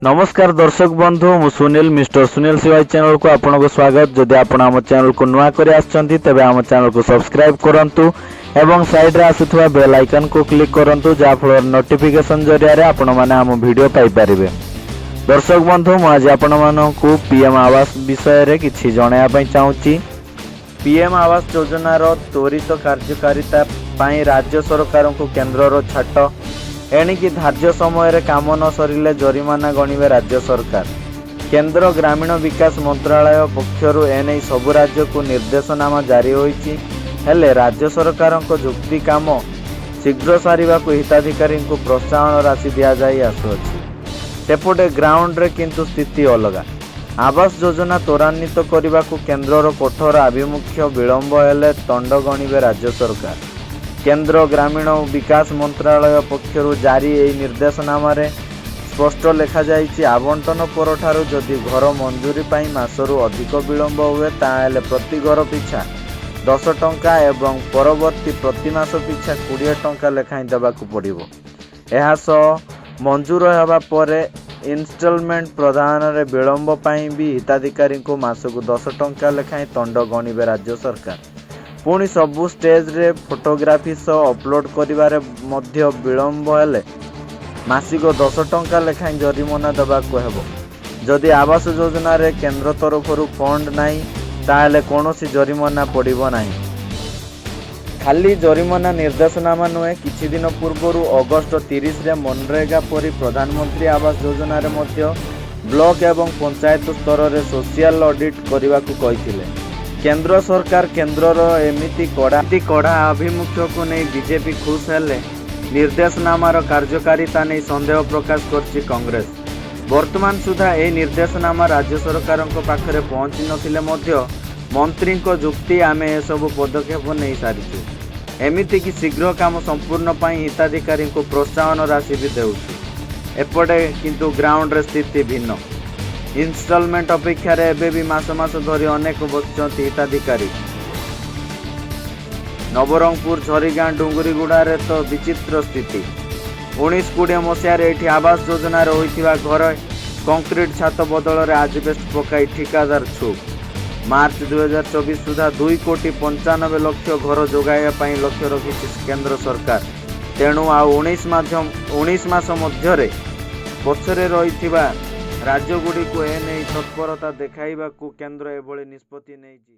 नमस्कार दर्शक बंधु मु सुनील मिस्टर सुनील सिवाई चैनल को आपनको स्वागत। जदि आपण आम चैनल को नुआ करे आछंती तेबे आम चैनल को सब्सक्राइब करंतु एवं साइड रे आसुथवा बेल आइकन को क्लिक करंतु जा फल नोटिफिकेशन जरिया रे आपण माने आम वीडियो पाई परिबे। दर्शक बंधु मु आज आपण मानकु पीएम आवास विषय रे किछि जणाया पई चाहूची। पीएम आवास योजना रो त्वरित कार्यकारिता पई राज्य सरकार को केंद्र रो छाट एणिकी धार्य समय काम न सरिले जरिमाना गणिबे राज्य सरकार। केंद्र ग्रामीण विकास मंत्रालय पक्षरु एने सबु राज्य को निर्देशनामा जारी होईची। हेले राज्य सरकार जुक्ति काम शीघ्र सारिबा को हिताधिकारी को प्रोत्साहन राशि दिया जाई आसुछि। सेपटे ग्राउंड रे किंतु स्थिति अलगा। आवास योजना त्वरान्वित करने को केंद्र कठोर आभिमुख्य विलंब हेले दंड गणिबे राज्य सरकार। केंद्र ग्रामीण विकास मंत्रालय पक्षरु जारी एई निर्देशनामा रे स्पष्ट लिखा जाइछि आवंटन परठारु जदि घर मंजूरी पाई मासरु अधिक विलंब हुए ताहेले प्रति घर पिछा 10 टंका एवं परवर्ती प्रति मास पिछा 20 टंका लेखाई देबाकू पड़िबो। एहा सह मंजूर हेबा परे इन्स्टॉलमेंट प्रदान रे विलंब पाई भी हिताधिकारी को मासकू 10 टंका लेखाई दंड गणिबे राज्य सरकार। पुणी सबु स्टेज रे फोटोग्राफी सह अपलोड करिबारे मध्य विलंब हेले मासिक 10 टंका लेखाई जरिमाना देबाकू हेबो। जदि आवास योजना रे केंद्र तरफरु फंड नाही ताहेले कोनोसी जरिमाना पड़िबो नाही। खाली जरिमाना निर्देशनामा नुहे किछि दिन पूर्वरु अगस्त 30 रे मनरेगा परि प्रधानमंत्री आवास योजना रे मध्य ब्लॉक एवं पंचायत स्तर रे सोशल ऑडिट करिबाकू कहिथिले। केंद्र सरकार केंद्र रो एमिति कड़ा अभिमुख्य को नहीं बीजेपी खुश हेले निर्देशनामार कार्यकारिता नहीं संदेह प्रकाश करछि कांग्रेस। वर्तमान सुधा ए निर्देशनामा राज्य सरकार पाखरे पहुंची नथिले मध्य मंत्री को जुक्ति आमे ए सब पदक्षेप नहीं सारिछु। एमिति कि शीघ्र काम संपूर्ण पाई हिताधिकारी को प्रोत्साहन राशि भी देउछु। एपटे किंतु ग्राउंड रे स्थिति भिन्न। इन्स्टॉलमेंट अपेक्षा रे एबे भी मास मास धरी अनेक बसचंती हिताधिकारी। नवरंगपुर झरीगाँ डुंगरीगुड़ा रे तो विचित्र स्थिति। 1920 मसीह एठी आवास योजना रे होइथिबा घर कंक्रीट छात बदल रे आजबेस्ट पकाई ठिकादार छुप। मार्च 2024 सुधा 2,95 लाख घर जोगाइया पई लक्ष्य रखिछि केंद्र सरकार। तेणु आ 19 मास मध्य रे पछरे रहिथिबा राज्य गुडी को एने तत्परता देखाइबा को केंद्र एभली निष्पत्ति नेइछि।